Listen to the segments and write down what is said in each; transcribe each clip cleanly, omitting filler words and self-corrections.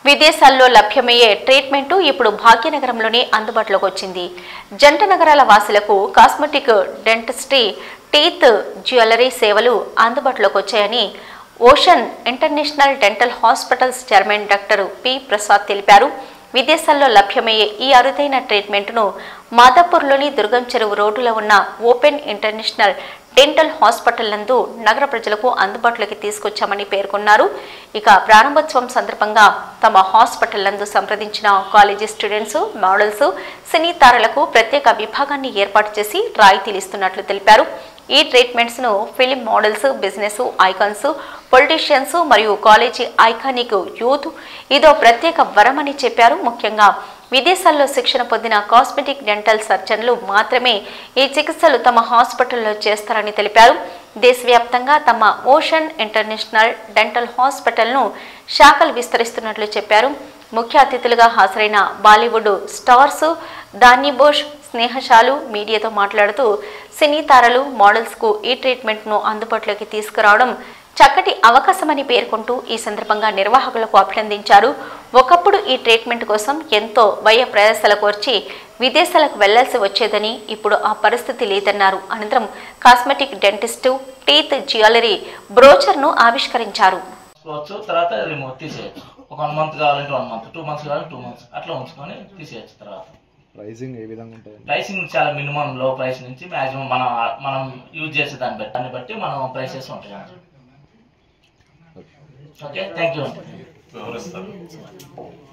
విదేశాల్లో లభ్యమయ్యే ట్రీట్మెంట్ ఇప్పుడు భాగ్యనగరంలోనే అందుబాటులోకి వచ్చింది. జంట నగరాల వాసులకు కాస్మెటిక్, డెంటిస్ట్రీ, టీత్, జ్యువెలరీ సేవలు అందుబాటులోకి వచ్చాయని ocean international dental hospitals chairman doctor P Prasad తెలిపారు. విదేశాల్లో లభ్యమయ్యే ఈ అరుదైన ట్రీట్మెంట్ను మాదాపూర్లోని దుర్గం చెరువు రోడ్డులో ఉన్న ఓపెన్ ఇంటర్నేషనల్ డెంటల్ హాస్పిటల్ నందు నగర ప్రజలకు అందుబాటులోకి తీసుకొచ్చామని పేర్కొన్నారు. ఇక ప్రారంభోత్సవం సందర్భంగా తమ హాస్పిటల్ నందు సంప్రదించిన కాలేజీ స్టూడెంట్స్, మోడల్స్, సినీ తారలకు ప్రత్యేక విభాగాన్ని ఏర్పాటు చేసి రాయితీలు ఇస్తున్నట్లు తెలిపారు. ఈ ట్రీట్మెంట్స్ ను film models, business icons, politicians మరియు కాలేజీ ఐకానిక్ యూత్ ఇదో ప్రత్యేక వరమని చెప్పారు. ముఖ్యంగా విదేశాల్లో శిక్షణ పొందిన కాస్మెటిక్ డెంటల్ సర్జన్లు మాత్రమే ఈ చికిత్సలు తమ హాస్పిటల్లో చేస్తారని తెలిపారు. దేశవ్యాప్తంగా తమ ఓషన్ ఇంటర్నేషనల్ డెంటల్ హాస్పిటల్ను శాఖలు విస్తరిస్తున్నట్లు చెప్పారు. ముఖ్య అతిథులుగా హాజరైన బాలీవుడ్ స్టార్స్ దాని బోష్, స్నేహశాలు మీడియాతో మాట్లాడుతూ సినీ తారలు, మోడల్స్కు ఈ ట్రీట్మెంట్ను అందుబాటులోకి తీసుకురావడం చక్కటి అవకాశమని పేర్కొంటూ ఈ సందర్భంగా నిర్వాహకులకు అభినందించారు. ఒకప్పుడు ఈ ట్రీట్మెంట్ కోసం ఎంతో వ్యయ ప్రయాసాలకు వచ్చి విదేశాలకు వెళ్లాల్సి వచ్చేదని ఇప్పుడు ఆ పరిస్థితి లేదన్నారు. అనంతరం కాస్మెటిక్, డెంటిస్టు, టీత్, జ్యువెలరీ బ్రోచర్ను ఆవిష్కరించారు. తర్వాత రిమూవ్ తీసేయచ్చు. ఒక 1 మంత్ కావాలంటే 1 మంత్, 2 మంత్స్ కావాలంటే 2 మంత్స్ అట్లా ఉంచుకొని తీసేయచ్చు. తర్వాత ప్రైసింగ్ ఏ విధంగా ఉంటుంది? ప్రైసింగ్ చాలా మినిమం లో ప్రైస్ నుంచి మాక్సిమం మనం యూజ్ చేసే దాన్ని బట్టి మనం ప్రైసెస్ ఉంటాయి. Okay, thank you.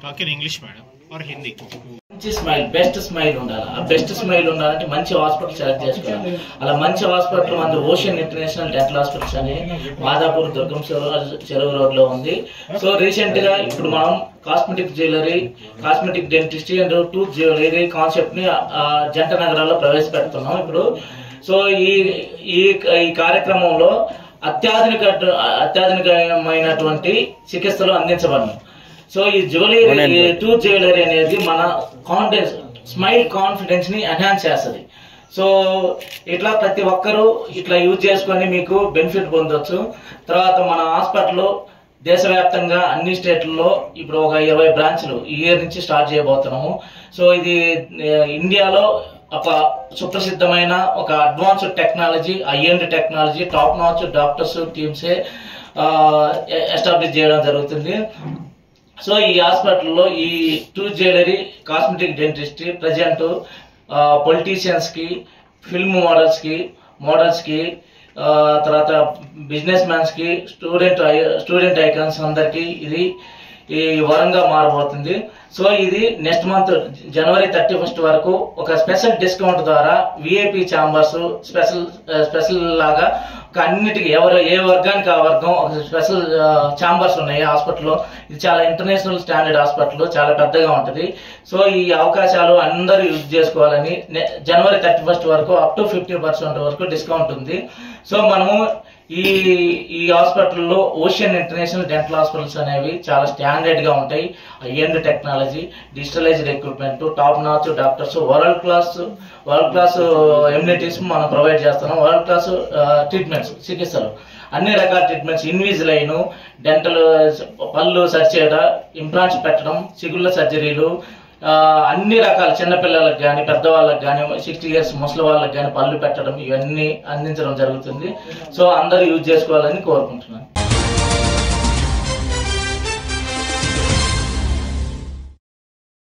Talk in English madam or Hindi? మంచి స్మైల్, బెస్ట్ స్మైల్ ఉండాలి. ఆ బెస్ట్ స్మైల్ ఉండాలంటే మంచి హాస్పిటల్ సెలెక్ట్ చేసుకోవాలి. అలా మంచి హాస్పిటల్ మన ఓషన్ ఇంటర్నేషనల్ డెంటల్ హాస్పిటల్స్ అని మాదాపూర్ దుర్గం చెరువు రోడ్ లో ఉంది. సో రీసెంట్ గా ఇప్పుడు మనం cosmetic jewellery, cosmetic dentistry and tooth jewellery concept ని జంట నగరాల్లో ప్రవేశపెడుతున్నాం ఇప్పుడు. సో ఈ కార్యక్రమంలో అత్యాధునికమైనటువంటి చికిత్సలు అందించబడను. సో ఈ జ్యువెలరీ, టూత్ జ్యువెలరీ అనేది మన స్మైల్ కాన్ఫిడెన్స్ ని ఎన్హాన్స్ చేస్తుంది. సో ఇట్లా ప్రతి ఒక్కరూ ఇట్లా యూజ్ చేసుకొని మీకు బెనిఫిట్ పొందొచ్చు. తర్వాత మన హాస్పిటల్లో దేశవ్యాప్తంగా అన్ని స్టేట్లలో ఇప్పుడు ఒక 20 బ్రాంచ్లు ఈ ఇయర్ నుంచి స్టార్ట్ చేయబోతున్నాము. సో ఇది ఇండియాలో ఒక సుప్రసిద్ధమైన ఒక advanced technology, high end technology, top notch doctors టీమ్సే ఎస్టాబ్లిష్ చేయడం జరుగుతుంది. సో ఈ హాస్పిటల్లో ఈ tooth jewellery, cosmetic dentistry present politicians కి, ఫిల్మ్ మోడల్స్ కి, తర్వాత బిజినెస్ మ్యాన్స్ కి, స్టూడెంట్ ఐకాన్స్ అందరికి ఇది ఈ వరంగా మారబోతుంది. సో ఇది నెక్స్ట్ మంత్ జనవరి 31 వరకు ఒక స్పెషల్ డిస్కౌంట్ ద్వారా విఐపి ఛాంబర్స్ స్పెషల్ లాగా ఒక అన్నిటికీ ఏ వర్గానికి ఆ వర్గం ఒక స్పెషల్ ఛాంబర్స్ ఉన్నాయి హాస్పిటల్లో. ఇది చాలా ఇంటర్నేషనల్ స్టాండర్డ్ హాస్పిటల్, చాలా పెద్దగా ఉంటుంది. సో ఈ అవకాశాలు అందరూ యూజ్ చేసుకోవాలని జనవరి 31 వరకు అప్ టు 50% వరకు డిస్కౌంట్ ఉంది. సో మనము ఈ హాస్పిటల్లో ఓషన్ ఇంటర్నేషనల్ డెంటల్ హాస్పిటల్స్ అనేవి చాలా స్టాండర్డ్ గా ఉంటాయి. High end technology, digitalised equipment, top notch doctors, world class amenities మనం ప్రొవైడ్ చేస్తున్నాం. వరల్డ్ క్లాస్ ట్రీట్మెంట్స్, చికిత్సలు, అన్ని రకాల ట్రీట్మెంట్స్, ఇన్విజిలైన్, డెంటల్ పళ్ళు సరి చేయడం, ఇంప్లాంట్స్ పెట్టడం, చిగుళ్ళ సర్జరీలు, అన్ని రకాల చిన్నపిల్లలకు కానీ, పెద్దవాళ్ళకి కానీ, 60 years ముసలి వాళ్ళకి కానీ పళ్ళు పెట్టడం, ఇవన్నీ అందించడం జరుగుతుంది. సో అందరూ యూజ్ చేసుకోవాలని కోరుకుంటున్నాను.